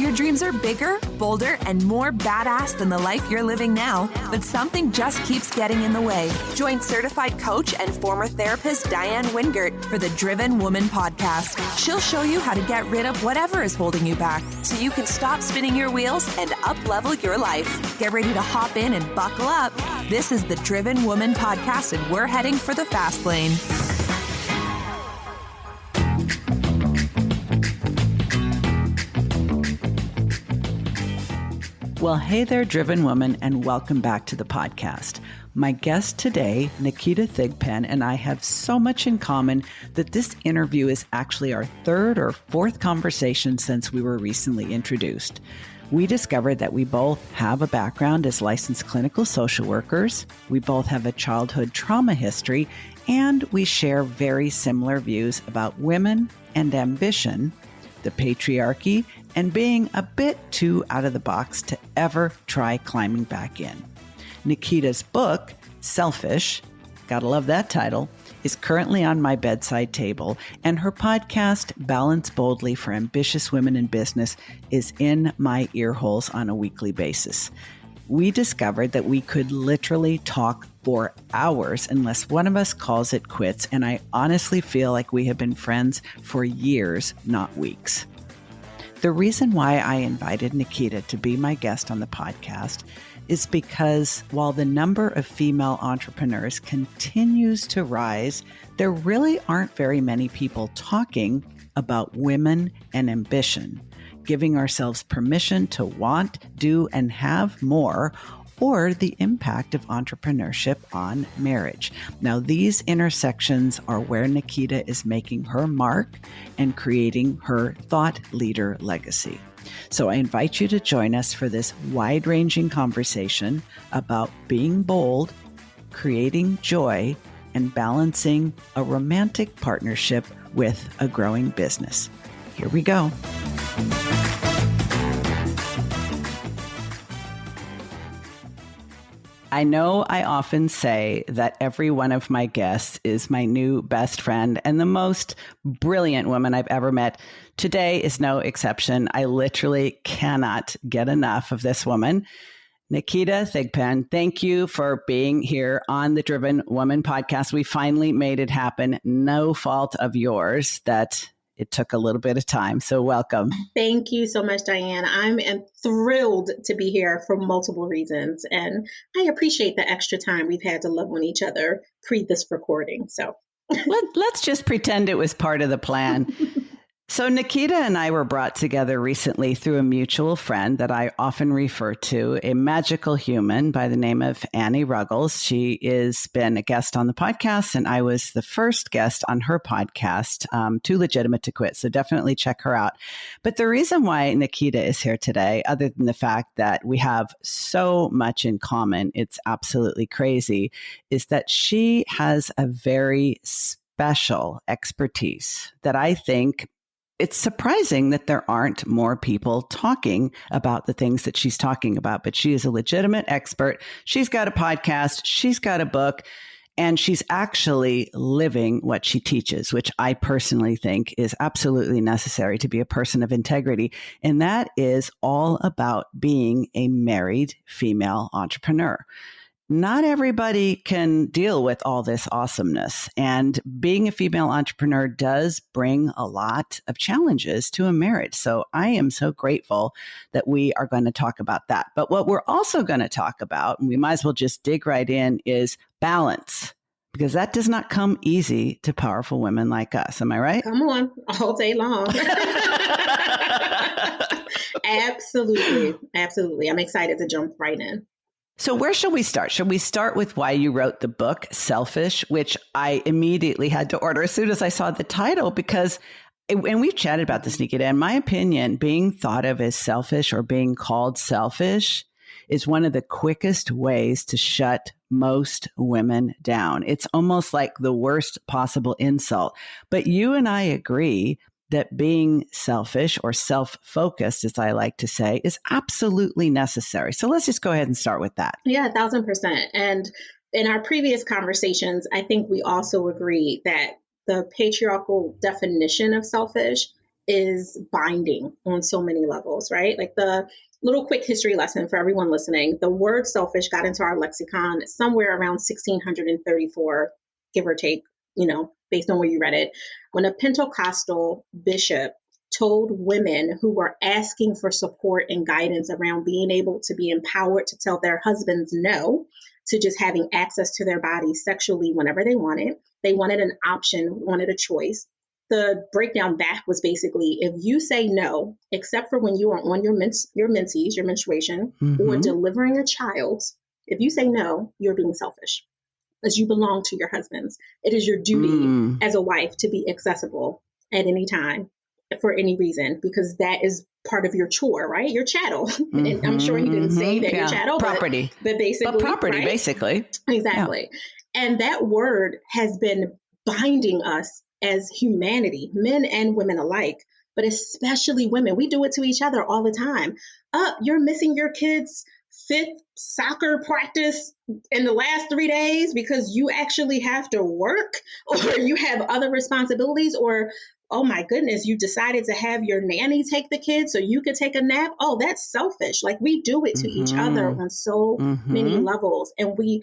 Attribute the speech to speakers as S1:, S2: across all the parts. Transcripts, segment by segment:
S1: Your dreams are bigger, bolder, and more badass than the life you're living now, but something just keeps getting in the way. Join certified coach and former therapist Diane Wingert for the Driven Woman podcast. She'll show you how to get rid of whatever is holding you back so you can stop spinning your wheels and up-level your life. Get ready to hop in and buckle up. This is the Driven Woman podcast, and we're heading for the fast lane.
S2: Well, hey there, Driven Woman, and welcome back to the podcast. My guest today, Naketa Thigpen, and I have so much in common that this interview is actually our third or fourth conversation since we were recently introduced. We discovered that we both have a background as licensed clinical social workers, we both have a childhood trauma history, and we share very similar views about women and ambition, the patriarchy, and being a bit too out of the box to ever try climbing back in. Naketa's book, Selfish, gotta love that title, is currently on my bedside table, and her podcast, Balance Boldly for Ambitious Women in Business, is in my earholes on a weekly basis. We discovered that we could literally talk for hours unless one of us calls it quits, and I honestly feel like we have been friends for years, not weeks. The reason why I invited Naketa to be my guest on the podcast is because while the number of female entrepreneurs continues to rise, there really aren't very many people talking about women and ambition, giving ourselves permission to want, do, and have more, or the impact of entrepreneurship on marriage. Now, these intersections are where Naketa is making her mark and creating her thought leader legacy. So I invite you to join us for this wide-ranging conversation about being bold, creating joy, and balancing a romantic partnership with a growing business. Here we go. I know I often say that every one of my guests is my new best friend and the most brilliant woman I've ever met. Today is no exception. I literally cannot get enough of this woman. Naketa Thigpen, thank you for being here on the Driven Woman podcast. We finally made it happen. No fault of yours that it took a little bit of time. So welcome.
S3: Thank you so much, Diane. I'm thrilled to be here for multiple reasons. And I appreciate the extra time we've had to love on each other pre this recording. So
S2: let's just pretend it was part of the plan. So Naketa and I were brought together recently through a mutual friend that I often refer to, a magical human by the name of Annie Ruggles. She has been a guest on the podcast, and I was the first guest on her podcast, Too Legitimate to Quit. So definitely check her out. But the reason why Naketa is here today, other than the fact that we have so much in common, it's absolutely crazy, is that she has a very special expertise that I think it's surprising that there aren't more people talking about the things that she's talking about, but she is a legitimate expert. She's got a podcast, she's got a book, and she's actually living what she teaches, which I personally think is absolutely necessary to be a person of integrity. And that is all about being a married female entrepreneur. Not everybody can deal with all this awesomeness, and being a female entrepreneur does bring a lot of challenges to a marriage. So I am so grateful that we are going to talk about that. But what we're also going to talk about, and we might as well just dig right in, is balance, because that does not come easy to powerful women like us. Am I right?
S3: Come on, all day long. Absolutely. Absolutely. I'm excited to jump right in.
S2: So where should we start? Should we start with why you wrote the book, Selfish, which I immediately had to order as soon as I saw the title, because, and we've chatted about this, Naketa, in my opinion, being thought of as selfish or being called selfish is one of the quickest ways to shut most women down. It's almost like the worst possible insult. But you and I agree that being selfish or self-focused, as I like to say, is absolutely necessary. So let's just go ahead and start with that.
S3: Yeah, 1,000%. And in our previous conversations, I think we also agreed that the patriarchal definition of selfish is binding on so many levels, right? Like the little quick history lesson for everyone listening, the word selfish got into our lexicon somewhere around 1634, give or take, based on where you read it, when a Pentecostal bishop told women who were asking for support and guidance around being able to be empowered to tell their husbands no to just having access to their bodies sexually whenever they wanted. They wanted an option, wanted a choice. The breakdown back was basically, if you say no, except for when you are on your menses, your menstruation, or delivering a child, if you say no, you're being selfish, as you belong to your husbands. It is your duty as a wife to be accessible at any time for any reason, because that is part of your chore, right? Your chattel. And I'm sure he didn't say that your chattel,
S2: property.
S3: But basically,
S2: property,
S3: right?
S2: basically.
S3: Exactly. Yeah. And that word has been binding us as humanity, men and women alike, but especially women. We do it to each other all the time. You're missing your kids' fifth soccer practice in the last 3 days because you actually have to work, or you have other responsibilities, or oh my goodness, you decided to have your nanny take the kids so you could take a nap. Oh, that's selfish. Like, we do it to each other on so many levels, and we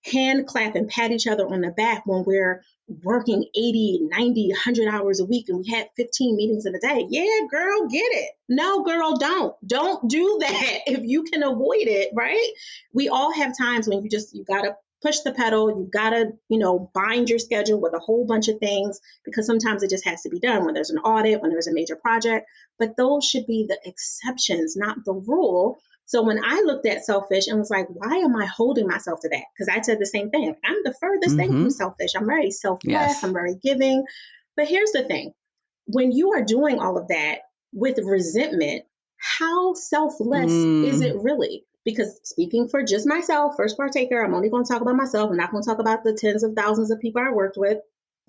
S3: hand clap and pat each other on the back when we're working 80, 90, 100 hours a week and we had 15 meetings in a day. Yeah, girl, get it. No, girl, don't do that if you can avoid it, right? We all have times when you gotta push the pedal. You gotta, bind your schedule with a whole bunch of things, because sometimes it just has to be done when there's an audit, when there's a major project. But those should be the exceptions, not the rule. So when I looked at selfish and was like, why am I holding myself to that? Because I said the same thing. I'm the furthest thing from selfish. I'm very selfless. Yes. I'm very giving. But here's the thing. When you are doing all of that with resentment, how selfless is it really? Because speaking for just myself, first partaker, I'm only going to talk about myself. I'm not going to talk about the tens of thousands of people I worked with.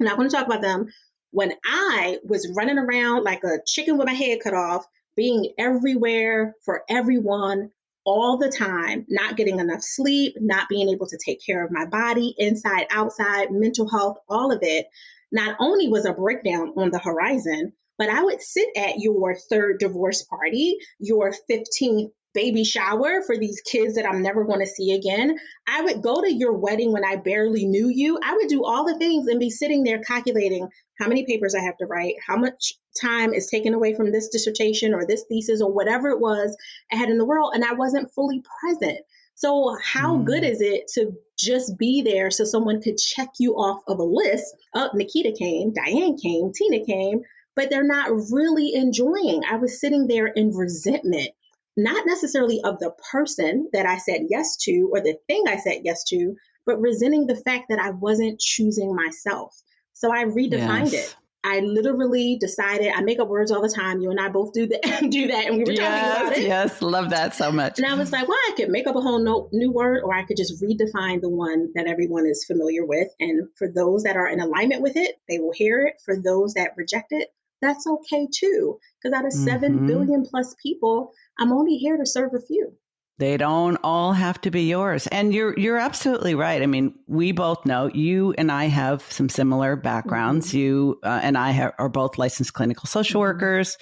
S3: I'm not going to talk about them. When I was running around like a chicken with my head cut off, being everywhere for everyone all the time, not getting enough sleep, not being able to take care of my body, inside, outside, mental health, all of it, not only was a breakdown on the horizon, but I would sit at your third divorce party, your 15th baby shower for these kids that I'm never going to see again. I would go to your wedding when I barely knew you. I would do all the things and be sitting there calculating how many papers I have to write, how much time is taken away from this dissertation or this thesis or whatever it was I had in the world, and I wasn't fully present. So how good is it to just be there so someone could check you off of a list? Oh, Naketa came, Diane came, Tina came, but they're not really enjoying. I was sitting there in resentment, not necessarily of the person that I said yes to or the thing I said yes to, but resenting the fact that I wasn't choosing myself. So I redefined it. I literally decided, I make up words all the time. You and I both do that, and we were talking about it.
S2: Yes, love that so much.
S3: And I was like, well, I could make up a whole new word, or I could just redefine the one that everyone is familiar with. And for those that are in alignment with it, they will hear it. For those that reject it, that's okay too. Because out of 7 billion plus people, I'm only here to serve a few.
S2: They don't all have to be yours. And you're absolutely right. I mean, we both know you and I have some similar backgrounds. You and I are both licensed clinical social workers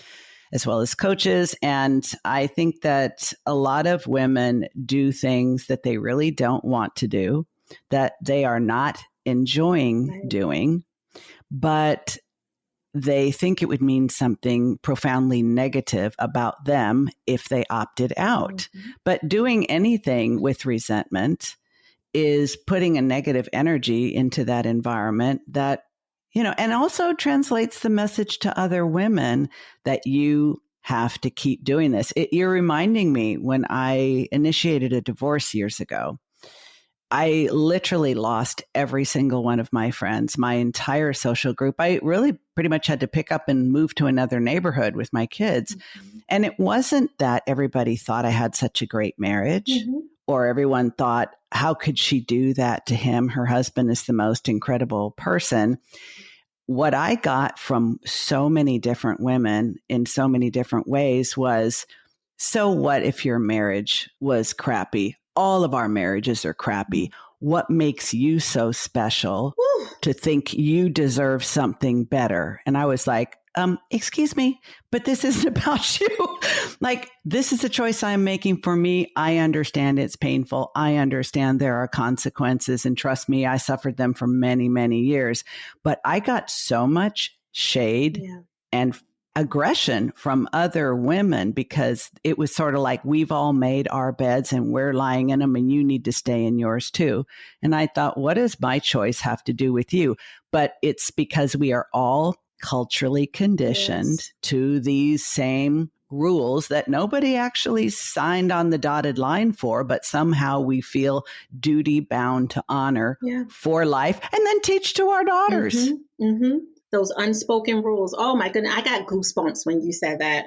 S2: as well as coaches. And I think that a lot of women do things that they really don't want to do, that they are not enjoying doing, but they think it would mean something profoundly negative about them if they opted out. But doing anything with resentment is putting a negative energy into that environment that, and also translates the message to other women that you have to keep doing this. You're reminding me when I initiated a divorce years ago, I literally lost every single one of my friends, my entire social group. I really pretty much had to pick up and move to another neighborhood with my kids. And it wasn't that everybody thought I had such a great marriage or everyone thought, how could she do that to him? Her husband is the most incredible person. What I got from so many different women in so many different ways was, so what if your marriage was crappy? All of our marriages are crappy. What makes you so special to think you deserve something better? And I was like, excuse me, but this isn't about you. Like, this is a choice I'm making for me. I understand it's painful. I understand there are consequences. And trust me, I suffered them for many, many years. But I got so much shade and aggression from other women because it was sort of like, we've all made our beds and we're lying in them and you need to stay in yours too. And I thought, what does my choice have to do with you? But it's because we are all culturally conditioned to these same rules that nobody actually signed on the dotted line for, but somehow we feel duty bound to honor for life and then teach to our daughters.
S3: Those unspoken rules. Oh my goodness, I got goosebumps when you said that.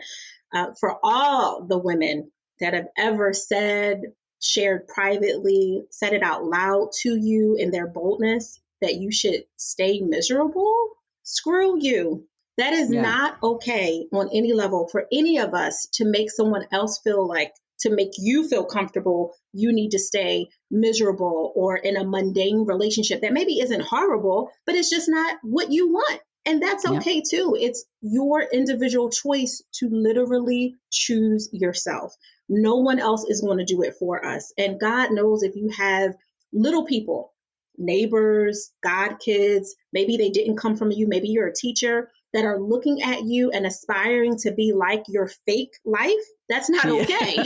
S3: For all the women that have ever said, shared privately, said it out loud to you in their boldness that you should stay miserable, screw you. That is not okay on any level for any of us to make someone else feel like, to make you feel comfortable, you need to stay miserable or in a mundane relationship that maybe isn't horrible, but it's just not what you want. And that's okay too. It's your individual choice to literally choose yourself. No one else is going to do it for us. And God knows if you have little people, neighbors, god kids, maybe they didn't come from you, maybe you're a teacher, that are looking at you and aspiring to be like your fake life, that's not okay.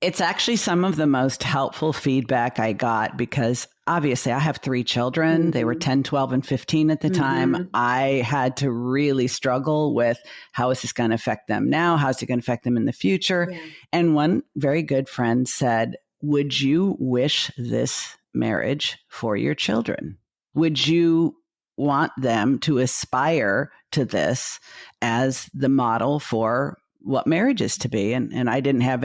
S2: It's actually some of the most helpful feedback I got because obviously I have 3 children. They were 10, 12, and 15 at the time. I had to really struggle with how is this going to affect them now? How's it going to affect them in the future? And one very good friend said, would you wish this marriage for your children? Would you want them to aspire to this as the model for what marriage is to be? And I didn't have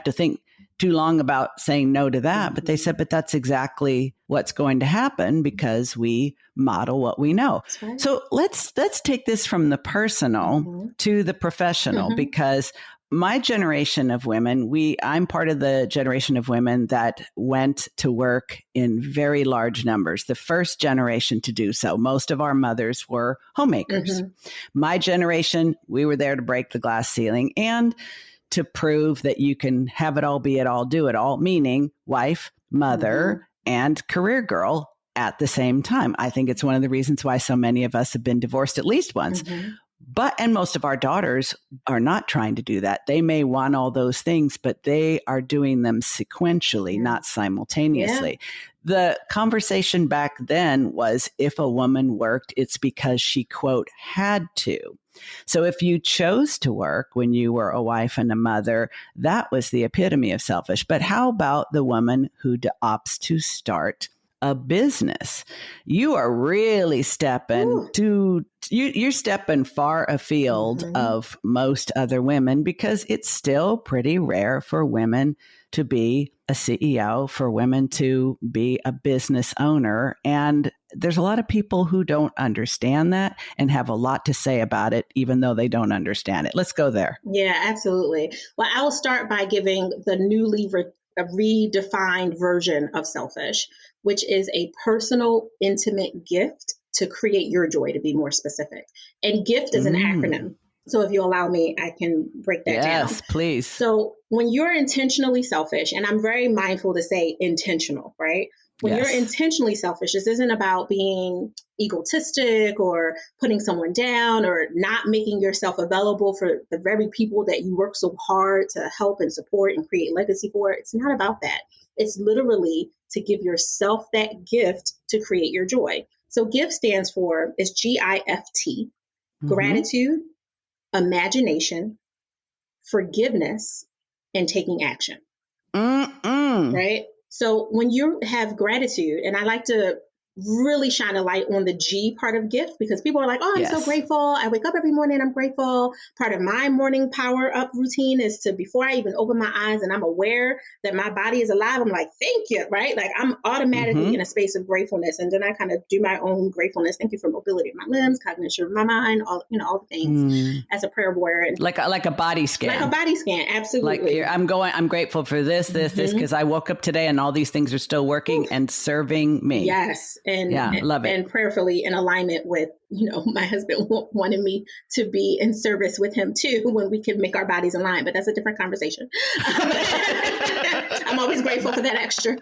S2: to think too long about saying no to that, but they said, but that's exactly what's going to happen because we model what we know. Right. So let's take this from the personal to the professional, because my generation of women, I'm part of the generation of women that went to work in very large numbers, the first generation to do so. Most of our mothers were homemakers. My generation, we were there to break the glass ceiling and to prove that you can have it all, be it all, do it all, meaning wife, mother, and career girl at the same time. I think it's one of the reasons why so many of us have been divorced at least once. And most of our daughters are not trying to do that. They may want all those things, but they are doing them sequentially, not simultaneously. The conversation back then was if a woman worked, it's because she, quote, had to. So if you chose to work when you were a wife and a mother, that was the epitome of selfish. But how about the woman who opts to start a business? You are really stepping you're stepping far afield of most other women because it's still pretty rare for women to be a CEO, for women to be a business owner. And there's a lot of people who don't understand that and have a lot to say about it, even though they don't understand it. Let's go there.
S3: Yeah, absolutely. Well, I will start by giving the newly redefined version of selfish, which is a personal, intimate gift to create your joy, to be more specific. And gift is an acronym. So if you allow me, I can break that down.
S2: Yes, please.
S3: So when you're intentionally selfish, and I'm very mindful to say intentional, right? When you're intentionally selfish, this isn't about being egotistic or putting someone down or not making yourself available for the very people that you work so hard to help and support and create legacy for. It's not about that. It's literally to give yourself that gift to create your joy. So GIFT stands for, is GIFT, gratitude, imagination, forgiveness, and taking action. Right? So when you have gratitude, and I like to really shine a light on the G part of gift, because people are like, oh, I'm so grateful. I wake up every morning, I'm grateful. Part of my morning power up routine is to, before I even open my eyes and I'm aware that my body is alive, I'm like, thank you, right? Like I'm automatically in a space of gratefulness. And then I kind of do my own gratefulness. Thank you for mobility of my limbs, cognition of my mind, all the things as a prayer warrior. And
S2: like a body scan.
S3: Like a body scan, absolutely.
S2: Like I'm grateful for this, because I woke up today and all these things are still working and serving me.
S3: Yes.
S2: Yeah, love it.
S3: and prayerfully in alignment with, my husband wanted me to be in service with him too, when we could make our bodies align, but that's a different conversation. I'm always grateful for that extra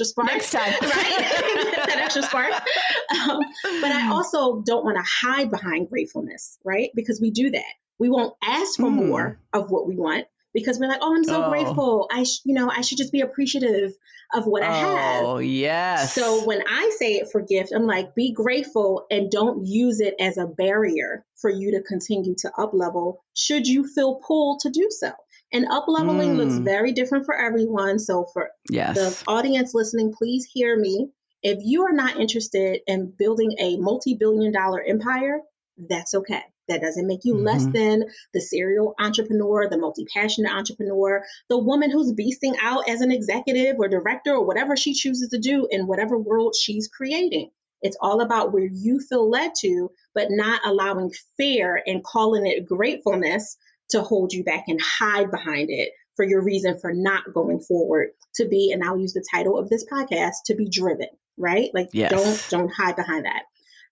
S3: spark.
S2: Next time.
S3: Right? That extra spark. But I also don't want to hide behind gratefulness, right? Because we do that. We won't ask for more of what we want because we're like, oh, I'm so grateful. I should just be appreciative of what I have.
S2: Oh, yes.
S3: So when I say it for gift, I'm like, be grateful and don't use it as a barrier for you to continue to up level should you feel pulled to do so. And up leveling looks very different for everyone. So for the audience listening, please hear me. If you are not interested in building a multi-billion-dollar empire, that's okay. That doesn't make you less than the serial entrepreneur, the multi-passionate entrepreneur, the woman who's beasting out as an executive or director or whatever she chooses to do in whatever world she's creating. It's all about where you feel led to, but not allowing fear and calling it gratefulness to hold you back and hide behind it for your reason for not going forward to be, and I'll use the title of this podcast, to be driven, right? Like don't hide behind that.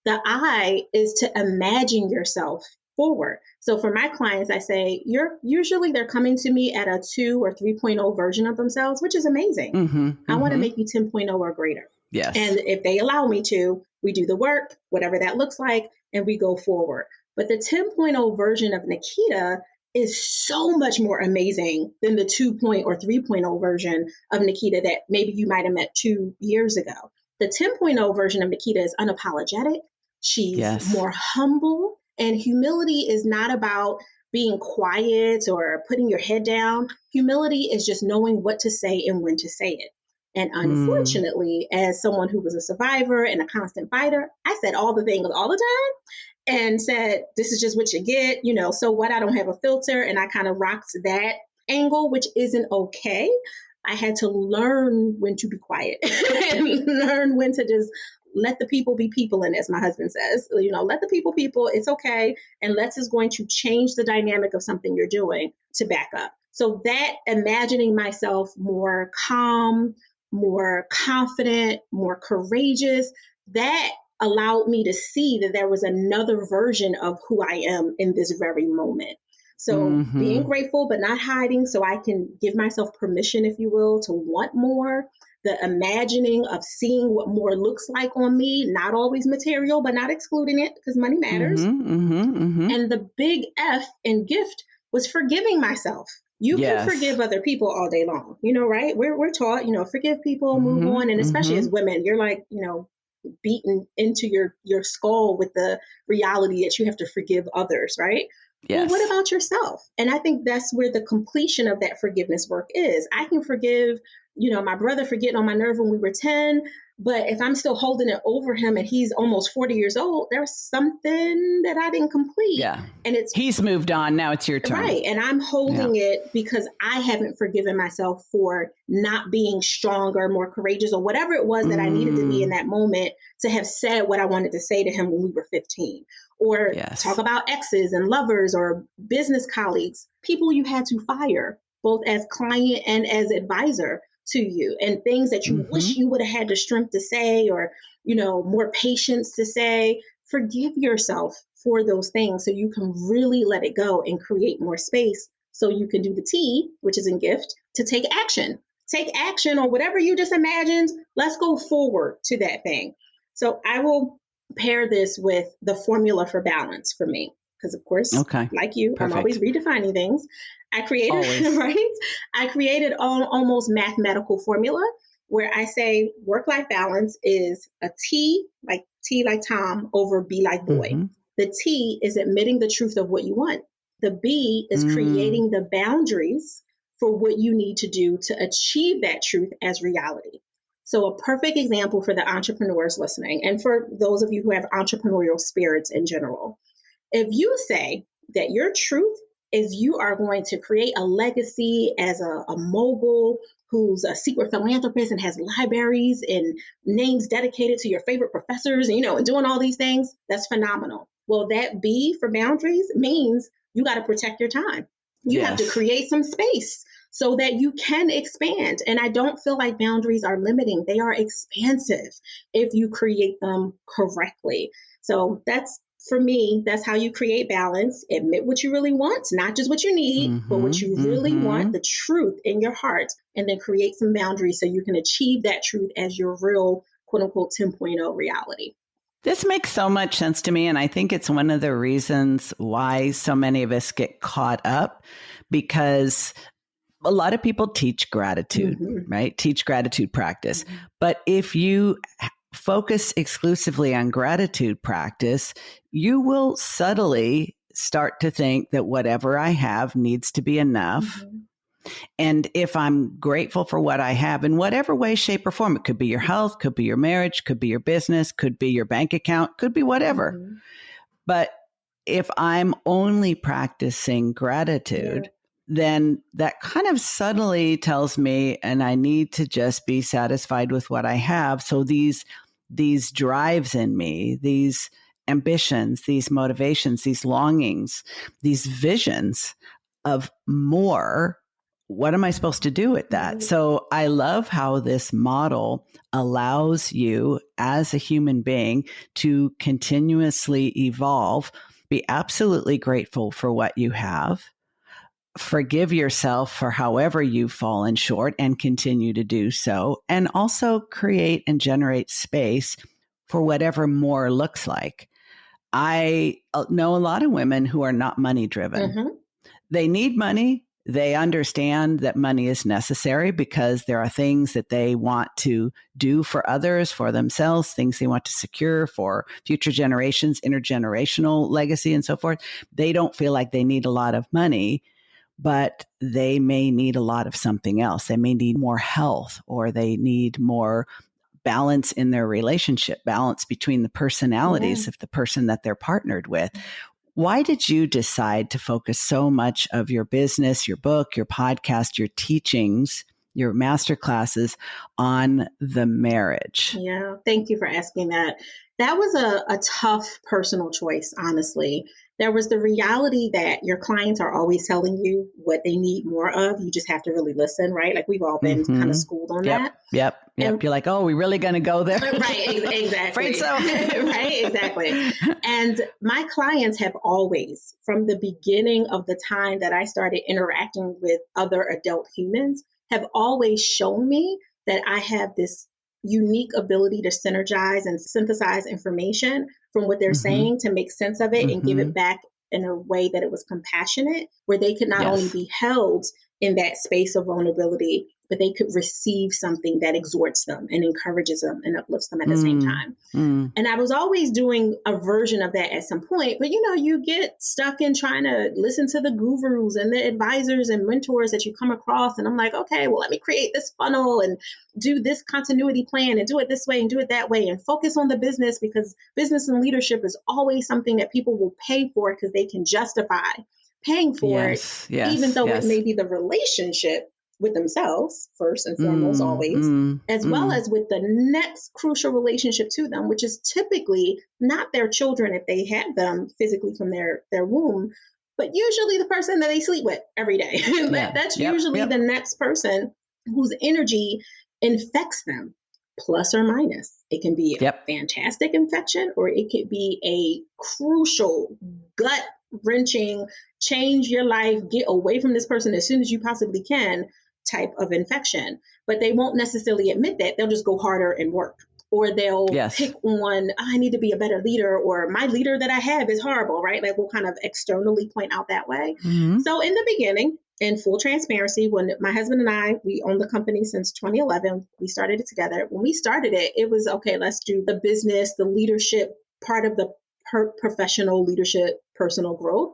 S3: The I is to imagine yourself forward. So for my clients, I say, they're coming to me at a 2 or 3.0 version of themselves, which is amazing. I want to make you 10.0 or greater.
S2: Yes.
S3: And if they allow me to, we do the work, whatever that looks like, and we go forward. But the 10.0 version of Naketa is so much more amazing than the 2.0 or 3.0 version of Naketa that maybe you might have met 2 years ago. The 10.0 version of Naketa is unapologetic. She's more humble, and humility is not about being quiet or putting your head down. Humility is just knowing what to say and when to say it. And unfortunately, as someone who was a survivor and a constant fighter, I said all the things all the time and said, this is just what you get, so what, I don't have a filter. And I kind of rocked that angle, which isn't okay. I had to learn when to be quiet and learn when to just let the people be people. And as my husband says, let the people, it's okay. And let's is going to change the dynamic of something you're doing to back up. So that imagining myself more calm, more confident, more courageous, that allowed me to see that there was another version of who I am in this very moment. So being grateful, but not hiding, so I can give myself permission, if you will, to want more. The imagining of seeing what more looks like on me, not always material, but not excluding it because money matters. And the big F in gift was forgiving myself. You can forgive other people all day long, right? We're taught, forgive people, move on. And especially as women, you're like, beaten into your skull with the reality that you have to forgive others, right? Yes. Well, what about yourself? And I think that's where the completion of that forgiveness work is. I can forgive, my brother for getting on my nerve when we were 10, but if I'm still holding it over him and he's almost 40 years old, there's something that I didn't complete.
S2: Yeah.
S3: And
S2: he's moved on. Now it's your turn.
S3: Right. And I'm holding it because I haven't forgiven myself for not being stronger, more courageous, or whatever it was that I needed to be in that moment to have said what I wanted to say to him when we were 15. Or talk about exes and lovers or business colleagues, people you had to fire, both as client and as advisor to you, and things that you wish you would have had the strength to say or, more patience to say. Forgive yourself for those things so you can really let it go and create more space so you can do the T, which is in gift, to take action. Take action on whatever you just imagined. Let's go forward to that thing. So I will pair this with the formula for balance for me. Because of course, like you, I'm always redefining things. I created almost mathematical formula where I say work-life balance is a T like Tom over B like boy. The T is admitting the truth of what you want. The B is creating the boundaries for what you need to do to achieve that truth as reality. So a perfect example for the entrepreneurs listening, and for those of you who have entrepreneurial spirits in general, if you say that your truth is you are going to create a legacy as a mogul who's a secret philanthropist and has libraries and names dedicated to your favorite professors, and doing all these things, that's phenomenal. Well, that B for boundaries means you got to protect your time. You have to create some space so that you can expand. And I don't feel like boundaries are limiting. They are expansive if you create them correctly. So that's, for me, that's how you create balance. Admit what you really want, not just what you need, but what you really want, the truth in your heart, and then create some boundaries so you can achieve that truth as your real, quote unquote, 10.0 reality.
S2: This makes so much sense to me. And I think it's one of the reasons why so many of us get caught up, because a lot of people teach gratitude, right? Teach gratitude practice. But if you focus exclusively on gratitude practice, you will subtly start to think that whatever I have needs to be enough. And if I'm grateful for what I have in whatever way, shape, or form, it could be your health, could be your marriage, could be your business, could be your bank account, could be whatever. But if I'm only practicing gratitude, then that kind of subtly tells me, and I need to just be satisfied with what I have. So these drives in me, these ambitions, these motivations, these longings, these visions of more, what am I supposed to do with that? So I love how this model allows you as a human being to continuously evolve, be absolutely grateful for what you have, forgive yourself for however you've fallen short and continue to do so, and also create and generate space for whatever more looks like. I know a lot of women who are not money driven. They need money. They understand that money is necessary because there are things that they want to do for others, for themselves, things they want to secure for future generations, intergenerational legacy, and so forth. They don't feel like they need a lot of money, but they may need a lot of something else. They may need more health, or they need more balance in their relationship, balance between the personalities of the person that they're partnered with. Why did you decide to focus so much of your business, your book, your podcast, your teachings, your master classes on the marriage?
S3: Yeah, thank you for asking that. That was a tough personal choice, honestly. There was the reality that your clients are always telling you what they need more of. You just have to really listen, right? Like we've all been kind of schooled on that.
S2: Yep. And, you're like, oh, we really going to go there?
S3: Right, exactly.
S2: Afraid so.
S3: Right, exactly. And my clients have always, from the beginning of the time that I started interacting with other adult humans, have always shown me that I have this unique ability to synergize and synthesize information from what they're saying to make sense of it and give it back in a way that it was compassionate, where they could not only be held in that space of vulnerability, but they could receive something that exhorts them and encourages them and uplifts them at the same time. And I was always doing a version of that at some point, but you get stuck in trying to listen to the gurus and the advisors and mentors that you come across. And I'm like, okay, well, let me create this funnel and do this continuity plan and do it this way and do it that way and focus on the business, because business and leadership is always something that people will pay for because they can justify paying for it, even though it may be the relationship with themselves first and foremost, always, as well as with the next crucial relationship to them, which is typically not their children if they had them physically from their womb, but usually the person that they sleep with every day. That's usually the next person whose energy infects them, plus or minus. It can be a fantastic infection, or it could be a crucial, gut-wrenching, change your life, get away from this person as soon as you possibly can type of infection. But they won't necessarily admit that. They'll just go harder and work. Or they'll pick on, I need to be a better leader, or my leader that I have is horrible, right? Like we'll kind of externally point out that way. So in the beginning, in full transparency, when my husband and I, we owned the company since 2011, we started it together. When we started it, it was, okay, let's do the business, the leadership part of the professional leadership, personal growth.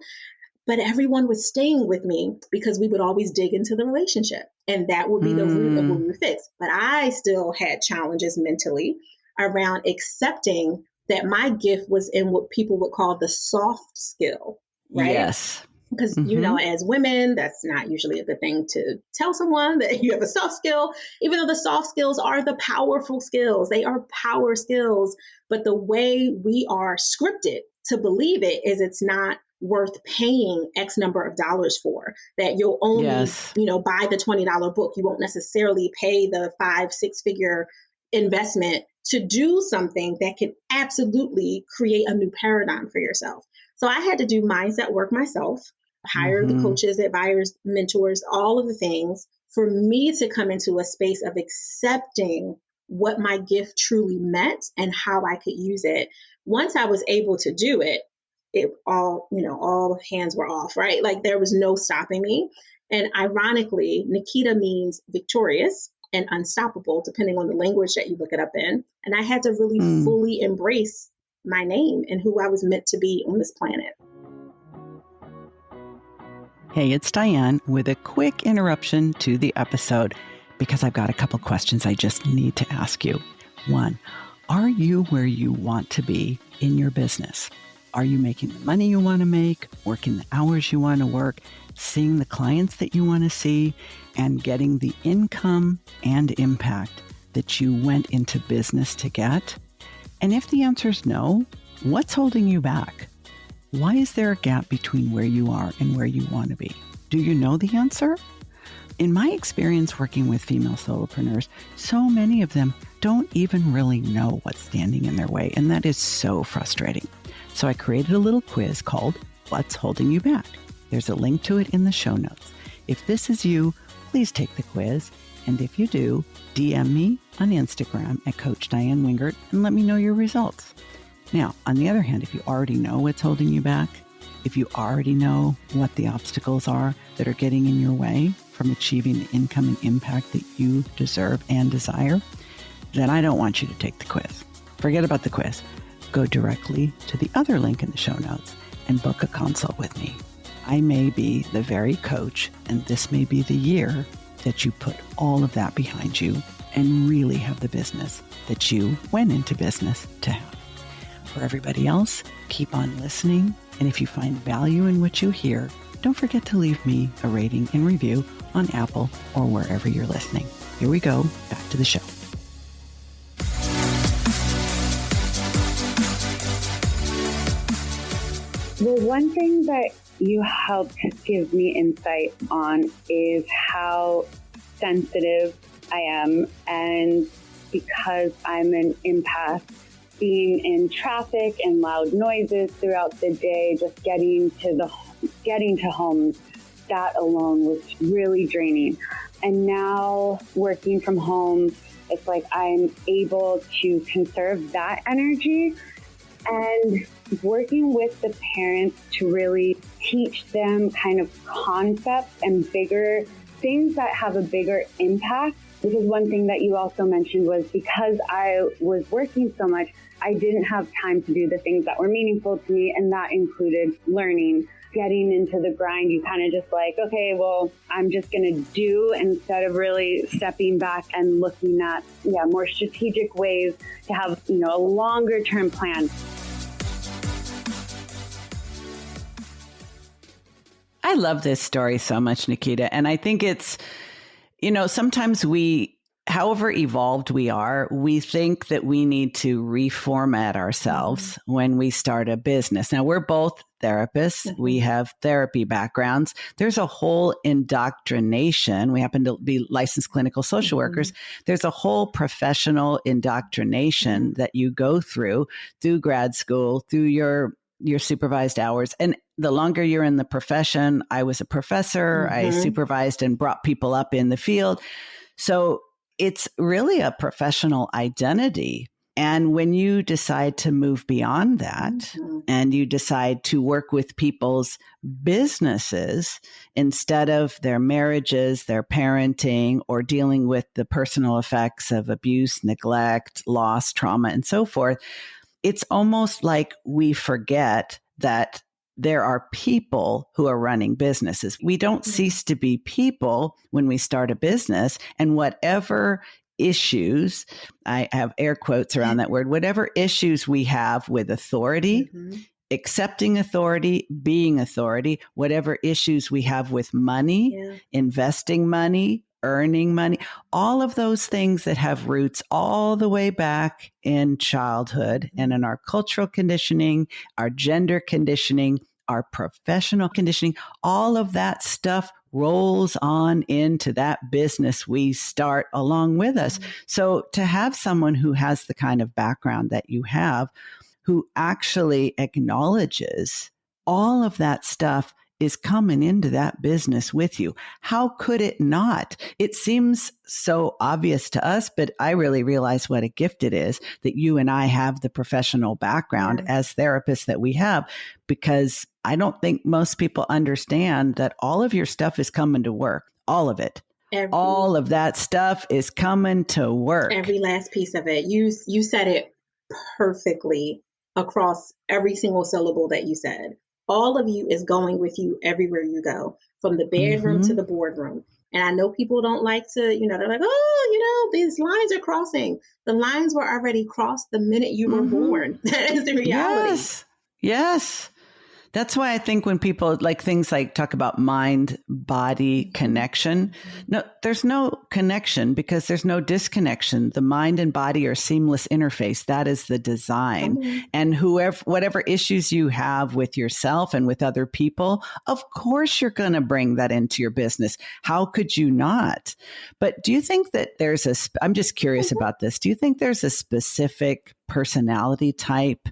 S3: But everyone was staying with me because we would always dig into the relationship. And that would be the root of what we would fix. But I still had challenges mentally around accepting that my gift was in what people would call the soft skill, right?
S2: Yes.
S3: Because, as women, that's not usually a good thing to tell someone that you have a soft skill, even though the soft skills are the powerful skills. They are power skills. But the way we are scripted to believe it is it's not worth paying X number of dollars for, that you'll only,
S2: Yes.
S3: buy the $20 book. You won't necessarily pay the 5-6 figure investment to do something that can absolutely create a new paradigm for yourself. So I had to do mindset work myself, hire the coaches, advisors, mentors, all of the things for me to come into a space of accepting what my gift truly meant and how I could use it. Once I was able to do it, all hands were off, right? Like there was no stopping me. And ironically, Naketa means victorious and unstoppable, depending on the language that you look it up in. And I had to really fully embrace my name and who I was meant to be on this planet.
S2: Hey, it's Diane with a quick interruption to the episode because I've got a couple questions I just need to ask you. One, are you where you want to be in your business? Are you making the money you want to make, working the hours you want to work, seeing the clients that you want to see, and getting the income and impact that you went into business to get? And if the answer is no, what's holding you back? Why is there a gap between where you are and where you want to be? Do you know the answer? In my experience working with female solopreneurs, so many of them don't even really know what's standing in their way, and that is so frustrating. So I created a little quiz called What's Holding You Back? There's a link to it in the show notes. If this is you, please take the quiz. And if you do, DM me on Instagram at Coach Diane Wingert and let me know your results. Now, on the other hand, if you already know what's holding you back, if you already know what the obstacles are that are getting in your way from achieving the income and impact that you deserve and desire, then I don't want you to take the quiz. Forget about the quiz. Go directly to the other link in the show notes and book a consult with me. I may be the very coach, and this may be the year that you put all of that behind you and really have the business that you went into business to have. For everybody else, keep on listening. And if you find value in what you hear, don't forget to leave me a rating and review on Apple or wherever you're listening. Here we go. Back to the show.
S4: Well, one thing that you helped give me insight on is how sensitive I am. And because I'm an empath, being in traffic and loud noises throughout the day, just getting to homes, that alone was really draining. And now working from home, it's like I'm able to conserve that energy and working with the parents to really teach them kind of concepts and bigger things that have a bigger impact. Because one thing that you also mentioned was because I was working so much, I didn't have time to do the things that were meaningful to me, and that included learning. Getting into the grind, you kind of just like, okay, well, I'm just going to do instead of really stepping back and looking at more strategic ways to have, a longer term plan.
S2: I love this story so much, Naketa. And I think it's, sometimes however evolved we are, we think that we need to reformat ourselves when we start a business. Now, we're both therapists. We have therapy backgrounds. There's a whole indoctrination. We happen to be licensed clinical social workers. There's a whole professional indoctrination that you go through grad school, through your supervised hours. And the longer you're in the profession, I was a professor, I supervised and brought people up in the field. So it's really a professional identity. And when you decide to move beyond that and you decide to work with people's businesses instead of their marriages, their parenting, or dealing with the personal effects of abuse, neglect, loss, trauma, and so forth, it's almost like we forget that there are people who are running businesses. We don't cease to be people when we start a business, and whatever issues, I have air quotes around that word, whatever issues we have with authority, accepting authority, being authority, whatever issues we have with money, investing money, earning money, all of those things that have roots all the way back in childhood and in our cultural conditioning, our gender conditioning, our professional conditioning, all of that stuff rolls on into that business we start along with us. So to have someone who has the kind of background that you have, who actually acknowledges all of that stuff is coming into that business with you. How could it not? It seems so obvious to us, but I really realize what a gift it is that you and I have the professional background as therapists that we have, because I don't think most people understand that all of your stuff is coming to work. All of it. All of that stuff is coming to work.
S3: Every last piece of it. You said it perfectly across every single syllable that you said. All of you is going with you everywhere you go, from the bedroom to the boardroom. And I know people don't like to, they're like, oh, these lines are crossing. The lines were already crossed the minute you were born. That is the reality.
S2: Yes. That's why I think when people like things like talk about mind-body connection, no, there's no connection because there's no disconnection. The mind and body are seamless interface. That is the design. And whatever issues you have with yourself and with other people, of course you're going to bring that into your business. How could you not? But do you think that I'm just curious about this. Do you think there's a specific personality type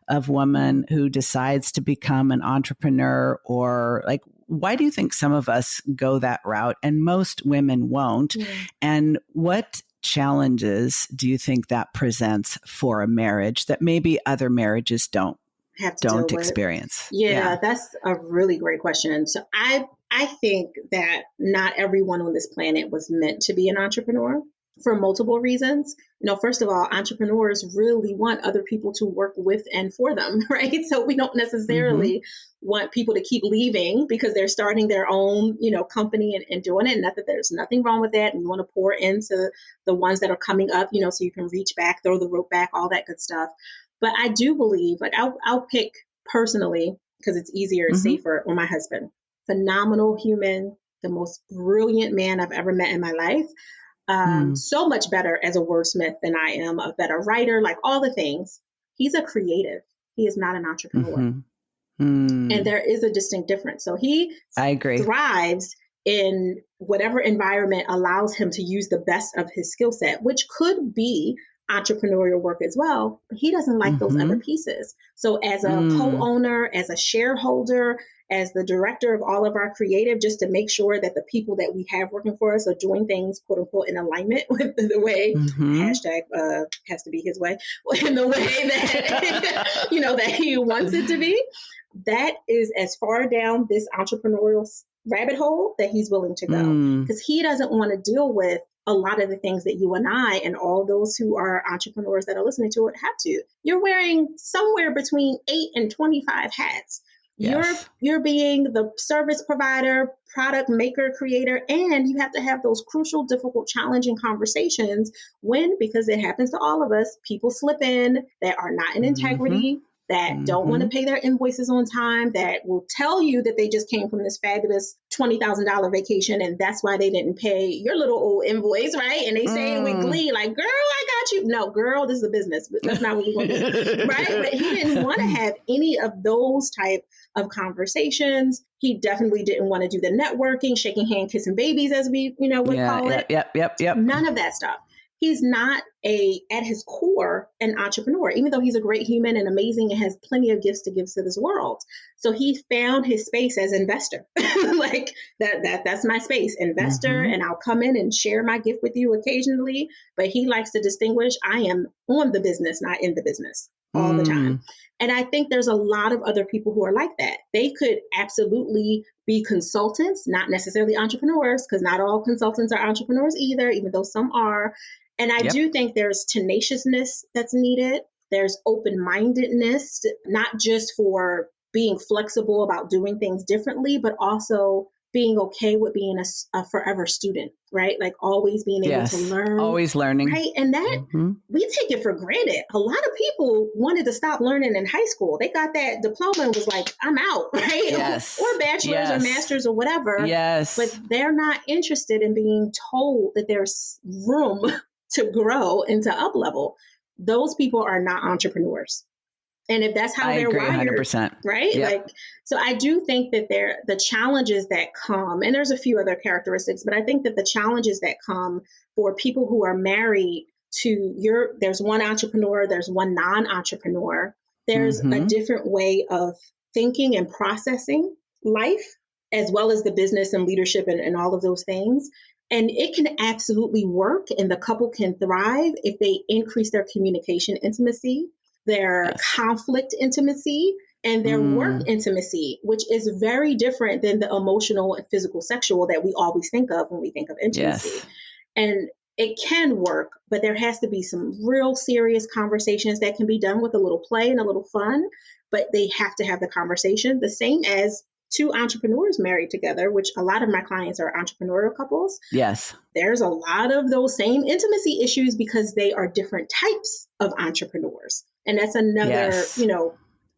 S2: of woman who decides to become an entrepreneur, or like, why do you think some of us go that route and most women won't? And what challenges do you think that presents for a marriage that maybe other marriages don't experience?
S3: Yeah, that's a really great question. So I think that not everyone on this planet was meant to be an entrepreneur for multiple reasons. First of all, entrepreneurs really want other people to work with and for them, right? So we don't necessarily want people to keep leaving because they're starting their own, company and doing it. Not that there's nothing wrong with that. And you want to pour into the ones that are coming up, so you can reach back, throw the rope back, all that good stuff. But I do believe, like I'll pick personally, because it's easier and safer, on my husband. Phenomenal human, the most brilliant man I've ever met in my life. So much better as a wordsmith than I am, a better writer, like all the things. He's a creative. He is not an entrepreneur. And there is a distinct difference. So I agree. Thrives in whatever environment allows him to use the best of his skill set, which could be entrepreneurial work as well. But he doesn't like those other pieces. So as a co-owner, as a shareholder, as the director of all of our creative, just to make sure that the people that we have working for us are doing things, quote unquote, in alignment with the way, hashtag has to be his way, in the way that, that he wants it to be. That is as far down this entrepreneurial rabbit hole that he's willing to go, because he doesn't want to deal with a lot of the things that you and I and all those who are entrepreneurs that are listening to it have to. You're wearing somewhere between 8 and 25 hats. Yes. You're being the service provider, product maker, creator, and you have to have those crucial, difficult, challenging conversations because it happens to all of us. People slip in that are not in integrity, that don't want to pay their invoices on time, that will tell you that they just came from this fabulous $20,000 vacation and that's why they didn't pay your little old invoice, right? And they say it with glee, like, girl, I got you. No, girl, this is a business, but that's not what we want to do, right? But he didn't want to have any of those type of conversations. He definitely didn't want to do the networking, shaking hand, kissing babies, as we, would call it.
S2: Yep.
S3: None of that stuff. He's not at his core, an entrepreneur, even though he's a great human and amazing and has plenty of gifts to give to this world. So he found his space as investor. Like that's my space, investor. And I'll come in and share my gift with you occasionally. But he likes to distinguish, I am on the business, not in the business all the time. And I think there's a lot of other people who are like that. They could absolutely be consultants, not necessarily entrepreneurs, because not all consultants are entrepreneurs either, even though some are. And I do think there's tenaciousness that's needed. There's open-mindedness, not just for being flexible about doing things differently, but also being okay with being a forever student, right? Like always being able to learn. Always learning. Right. And that we take it for granted. A lot of people wanted to stop learning in high school. They got that diploma and was like, I'm out, right? Yes. Or bachelor's or master's or whatever. Yes. But they're not interested in being told that there's room to grow and to up level. Those people are not entrepreneurs. And if that's how
S2: I
S3: they're
S2: agree
S3: wired,
S2: 100%.
S3: right?
S2: Yep.
S3: Like, so I do think that the challenges that come, and there's a few other characteristics, but I think that the challenges that come for people who are married to there's one entrepreneur, there's one non-entrepreneur, there's a different way of thinking and processing life, as well as the business and leadership and all of those things. And it can absolutely work, and the couple can thrive if they increase their communication intimacy, their conflict intimacy, and their work intimacy, which is very different than the emotional and physical sexual that we always think of when we think of intimacy.
S2: Yes.
S3: And it can work, but there has to be some real serious conversations that can be done with a little play and a little fun, but they have to have the conversation, the same as two entrepreneurs married together, which a lot of my clients are entrepreneurial couples.
S2: Yes.
S3: There's a lot of those same intimacy issues because they are different types of entrepreneurs. And that's another,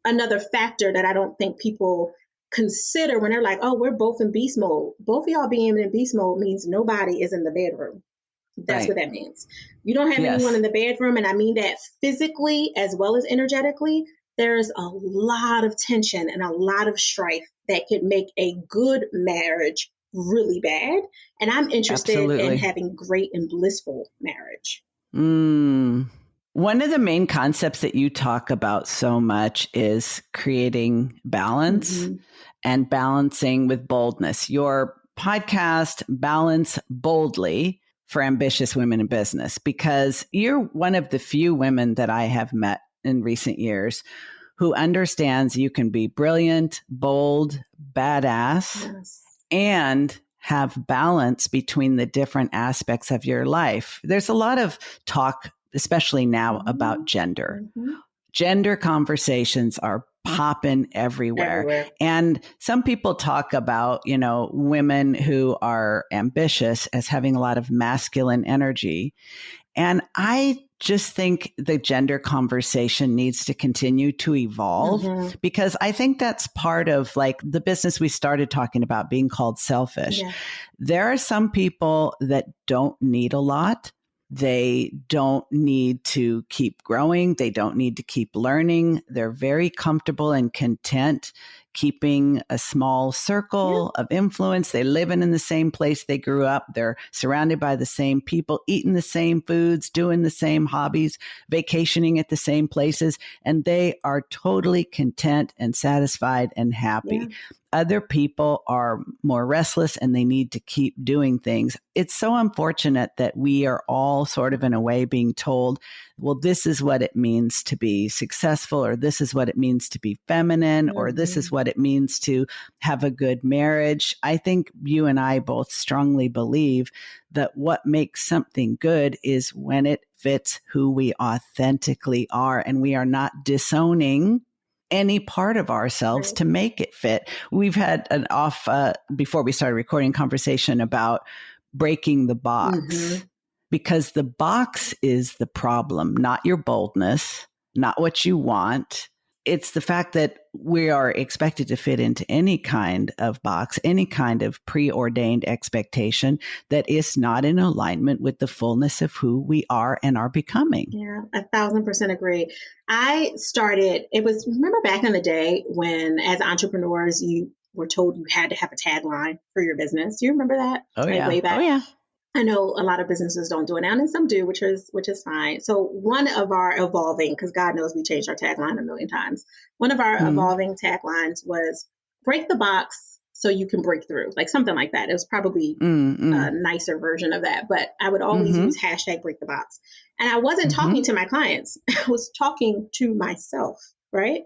S3: another factor that I don't think people consider when they're like, oh, we're both in beast mode. Both of y'all being in beast mode means nobody is in the bedroom. That's what that means. You don't have anyone in the bedroom. And I mean that physically as well as energetically. There's a lot of tension and a lot of strife that could make a good marriage really bad. And I'm interested in having great and blissful marriage.
S2: One of the main concepts that you talk about so much is creating balance and balancing with boldness. Your podcast, Balance Boldly for Ambitious Women in Business, because you're one of the few women that I have met in recent years who understands you can be brilliant, bold, badass, and have balance between the different aspects of your life. There's a lot of talk, especially now, about gender. Gender conversations are popping everywhere. And some people talk about, women who are ambitious as having a lot of masculine energy. And I just think the gender conversation needs to continue to evolve because I think that's part of like the business we started talking about being called selfish. There are some people that don't need a lot. They don't need to keep growing. They don't need to keep learning. They're very comfortable and content keeping a small circle of influence. They live in the same place they grew up. They're surrounded by the same people, eating the same foods, doing the same hobbies, vacationing at the same places, and they are totally content and satisfied and happy. Other people are more restless and they need to keep doing things. It's so unfortunate that we are all sort of in a way being told, well, this is what it means to be successful, or this is what it means to be feminine, or this is what it means to have a good marriage. I think you and I both strongly believe that what makes something good is when it fits who we authentically are, and we are not disowning any part of ourselves to make it fit. We've had an before we started recording, conversation about breaking the box, because the box is the problem, not your boldness, not what you want. It's the fact that we are expected to fit into any kind of box, any kind of preordained expectation that is not in alignment with the fullness of who we are and are becoming.
S3: Yeah, 1,000% agree. Remember back in the day when as entrepreneurs, you were told you had to have a tagline for your business. Do you remember that? Way back.
S2: Oh, yeah.
S3: I know a lot of businesses don't do it now, and some do, which is fine. So one of our evolving, because God knows we changed our tagline a million times. One of our evolving taglines was break the box so you can break through, like something like that. It was probably a nicer version of that, but I would always use hashtag break the box. And I wasn't talking to my clients. I was talking to myself, right?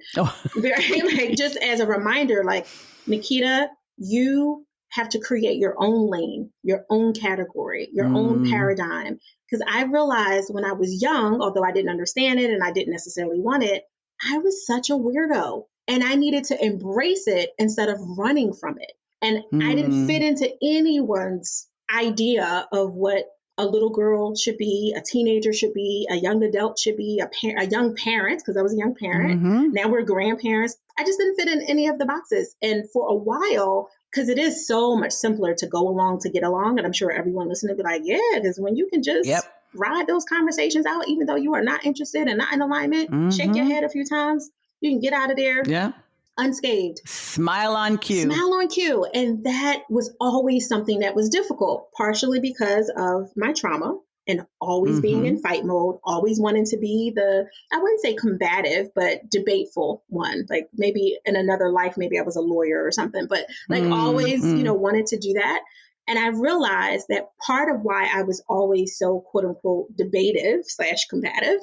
S3: Very, just as a reminder, like, Naketa, you have to create your own lane, your own category, your own paradigm. Because I realized when I was young, although I didn't understand it and I didn't necessarily want it, I was such a weirdo and I needed to embrace it instead of running from it. And I didn't fit into anyone's idea of what a little girl should be, a teenager should be, a young adult should be, a young parent, because I was a young parent. Now we're grandparents. I just didn't fit in any of the boxes. And for a while, because it is so much simpler to go along to get along. And I'm sure everyone listening will be like, yeah, because when you can just ride those conversations out, even though you are not interested and not in alignment, shake your head a few times. You can get out of there
S2: Yeah.
S3: unscathed.
S2: Smile on cue.
S3: Smile on cue. And that was always something that was difficult, partially because of my trauma and always being in fight mode, always wanting to be I wouldn't say combative, but debateful one. Like maybe in another life, maybe I was a lawyer or something, but like always, wanted to do that. And I realized that part of why I was always so quote unquote debative / combative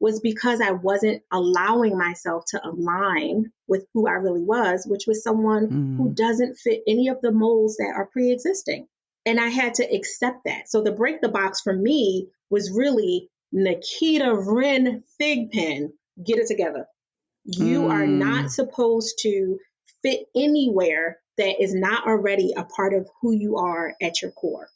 S3: was because I wasn't allowing myself to align with who I really was, which was someone who doesn't fit any of the molds that are pre-existing. And I had to accept that. So the break the box for me was really Naketa Ren Thigpen, get it together. You are not supposed to fit anywhere that is not already a part of who you are at your core.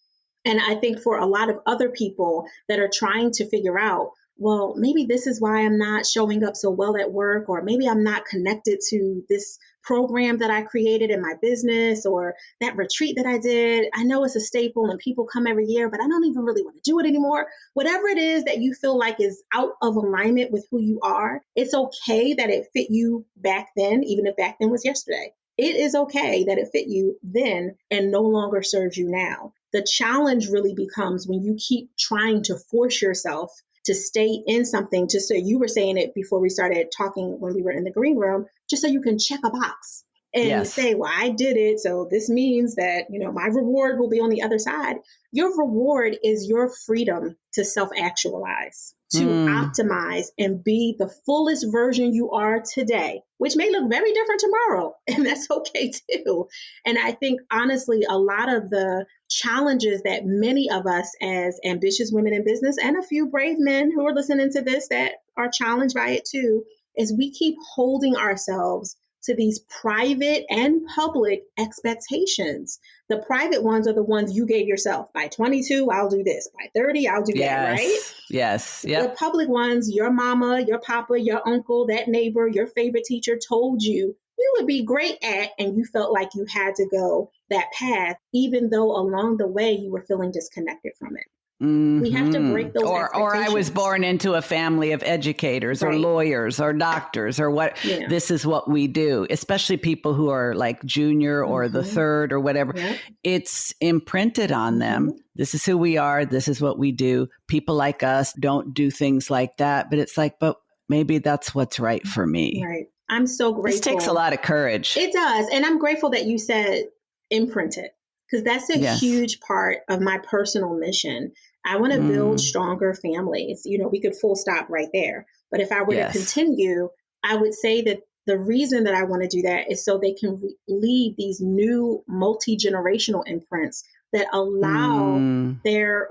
S3: And I think for a lot of other people that are trying to figure out, well, maybe this is why I'm not showing up so well at work, or maybe I'm not connected to this program that I created in my business or that retreat that I did. I know it's a staple and people come every year, but I don't even really want to do it anymore. Whatever it is that you feel like is out of alignment with who you are, it's okay that it fit you back then, even if back then was yesterday. It is okay that it fit you then and no longer serves you now. The challenge really becomes when you keep trying to force yourself to stay in something, just so you were saying it before we started talking when we were in the green room, just so you can check a box and say, well, I did it. So this means that, my reward will be on the other side. Your reward is your freedom to self-actualize, to optimize and be the fullest version you are today, which may look very different tomorrow. And that's okay too. And I think, honestly, a lot of the challenges that many of us as ambitious women in business and a few brave men who are listening to this that are challenged by it too, is we keep holding ourselves to these private and public expectations. The private ones are the ones you gave yourself. By 22, I'll do this. By 30, I'll do that, right?
S2: Yes. Yep.
S3: The public ones, your mama, your papa, your uncle, that neighbor, your favorite teacher told you would be great at, and you felt like you had to go that path, even though along the way you were feeling disconnected from it. We have to break those expectations.
S2: Or I was born into a family of educators or lawyers or doctors or what. Yeah. This is what we do, especially people who are like junior or the third or whatever. Yep. It's imprinted on them. This is who we are. This is what we do. People like us don't do things like that. But it's like, but maybe that's what's right for me.
S3: Right. I'm so grateful.
S2: This takes a lot of courage.
S3: It does. And I'm grateful that you said imprinted, because that's a huge part of my personal mission. I want to build stronger families. We could full stop right there. But if I were to continue, I would say that the reason that I want to do that is so they can leave these new multi-generational imprints that allow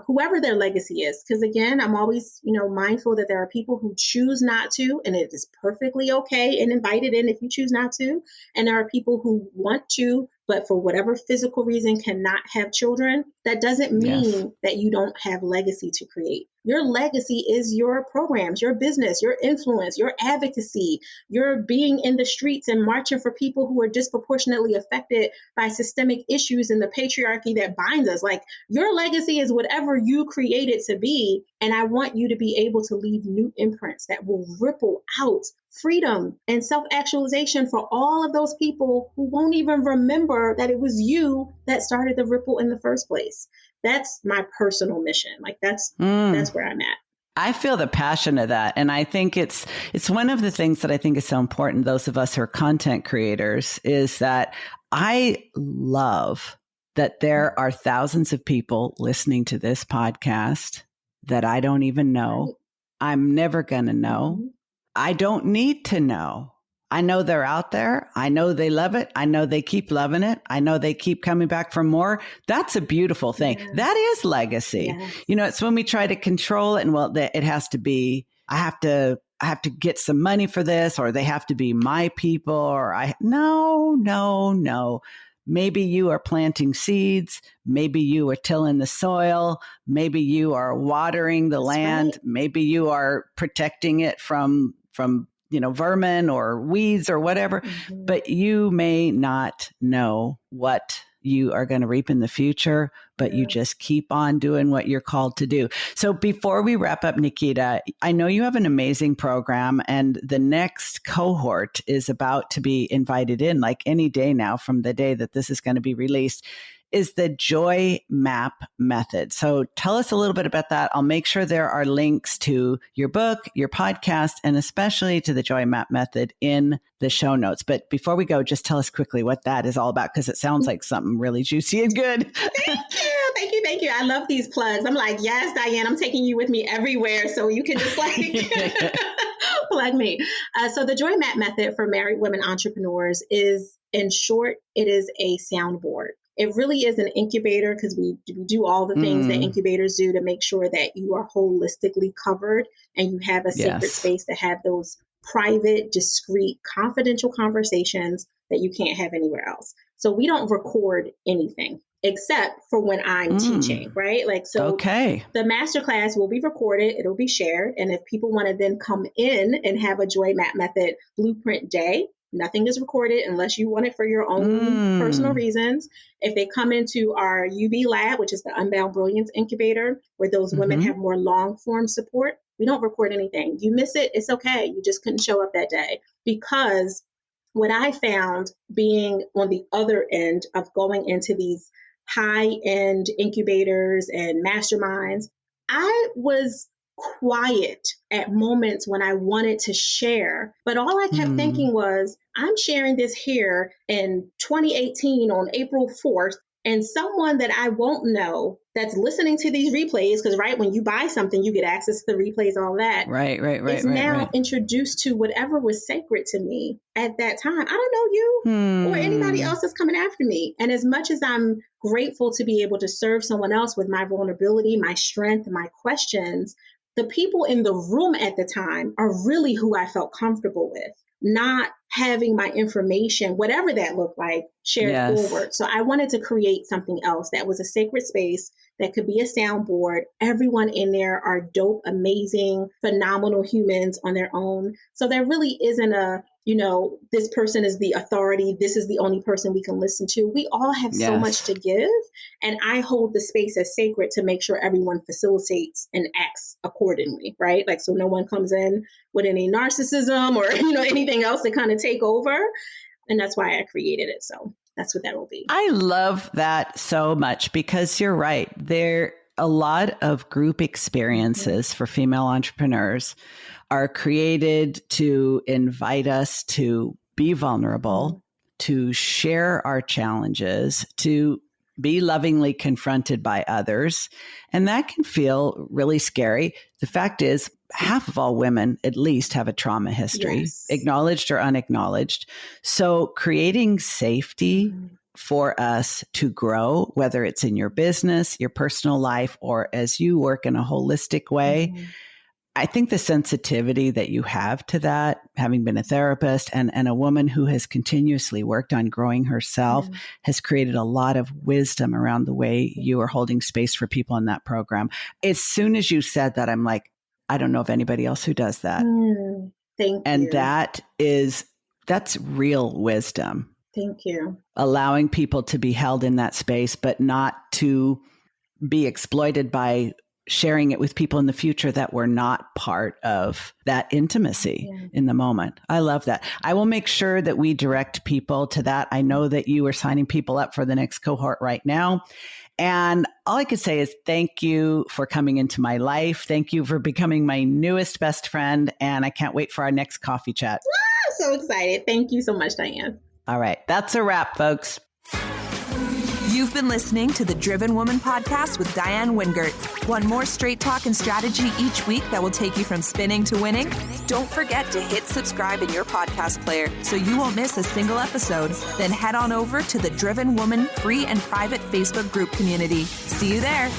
S3: whoever their legacy is. Because again, I'm always, mindful that there are people who choose not to, and it is perfectly okay and invited in if you choose not to. And there are people who want to, but for whatever physical reason cannot have children. That doesn't mean that you don't have legacy to create. Your legacy is your programs, your business, your influence, your advocacy, your being in the streets and marching for people who are disproportionately affected by systemic issues and the patriarchy that binds us. Like, your legacy is whatever you create it to be. And I want you to be able to leave new imprints that will ripple out freedom and self-actualization for all of those people who won't even remember that it was you that started the ripple in the first place. That's my personal mission. Like that's where I'm at.
S2: I feel the passion of that. And I think it's one of the things that I think is so important, those of us who are content creators, is that I love that there are thousands of people listening to this podcast that I don't even know. I'm never going to know. I don't need to know. I know they're out there. I know they love it. I know they keep loving it. I know they keep coming back for more. That's a beautiful thing. Yeah. That is legacy. Yeah. It's when we try to control it, and it has to be, I have to get some money for this, or they have to be my people, or no. Maybe you are planting seeds. Maybe you are tilling the soil. Maybe you are watering the land. Right. Maybe you are protecting it from vermin or weeds or whatever, but you may not know what you are going to reap in the future, but you just keep on doing what you're called to do. So before we wrap up, Naketa, I know you have an amazing program, and the next cohort is about to be invited in like any day now from the day that this is going to be released, is the Joy Map method. So tell us a little bit about that. I'll make sure there are links to your book, your podcast, and especially to the Joy Map method in the show notes. But before we go, just tell us quickly what that is all about, because it sounds like something really juicy and good.
S3: Thank you. I love these plugs. I'm like, yes, Diane, I'm taking you with me everywhere. So you can just plug me. So the Joy Map method for married women entrepreneurs is, in short, it is a soundboard. It really is an incubator, because we do all the things that incubators do to make sure that you are holistically covered and you have a sacred space to have those private, discreet, confidential conversations that you can't have anywhere else. So we don't record anything except for when I'm teaching, right? The masterclass will be recorded, it'll be shared. And if people want to then come in and have a Joy Map Method blueprint day, nothing is recorded unless you want it for your own personal reasons. If they come into our UB lab, which is the Unbound Brilliance Incubator, where those women have more long form support, we don't record anything. You miss it, it's okay. You just couldn't show up that day. Because what I found being on the other end of going into these high-end incubators and masterminds, I was quiet at moments when I wanted to share. But all I kept thinking was, I'm sharing this here in 2018 on April 4th, and someone that I won't know that's listening to these replays, because when you buy something, you get access to the replays, all that. Right. Is now introduced to whatever was sacred to me at that time. I don't know you or anybody else that's coming after me. And as much as I'm grateful to be able to serve someone else with my vulnerability, my strength, my questions, the people in the room at the time are really who I felt comfortable with, not having my information, whatever that looked like, shared forward. So I wanted to create something else that was a sacred space that could be a soundboard. Everyone in there are dope, amazing, phenomenal humans on their own. So there really isn't a, this person is the authority, this is the only person we can listen to. We all have so much to give. And I hold the space as sacred to make sure everyone facilitates and acts accordingly, right? So no one comes in with any narcissism or, anything else to kind of take over. And that's why I created it. So that's what that will be.
S2: I love that so much, because you're right. There a lot of group experiences for female entrepreneurs are created to invite us to be vulnerable, to share our challenges, to be lovingly confronted by others. And that can feel really scary. The fact is, half of all women at least have a trauma history, acknowledged or unacknowledged. So creating safety for us to grow, whether it's in your business, your personal life, or as you work in a holistic way, I think the sensitivity that you have to that, having been a therapist and a woman who has continuously worked on growing herself, has created a lot of wisdom around the way you are holding space for people in that program. As soon as you said that, I'm like, I don't know of anybody else who does that.
S3: Thank you.
S2: And that's real wisdom.
S3: Thank you.
S2: Allowing people to be held in that space, but not to be exploited by sharing it with people in the future that were not part of that intimacy in the moment. I love that. I will make sure that we direct people to that. I know that you are signing people up for the next cohort right now. And all I could say is thank you for coming into my life. Thank you for becoming my newest best friend. And I can't wait for our next coffee chat.
S3: So excited. Thank you so much, Diane.
S2: All right. That's a wrap, folks.
S1: You've been listening to the Driven Woman podcast with Diane Wingert. Want more straight talk and strategy each week that will take you from spinning to winning? Don't forget to hit subscribe in your podcast player so you won't miss a single episode. Then head on over to the Driven Woman free and private Facebook group community. See you there.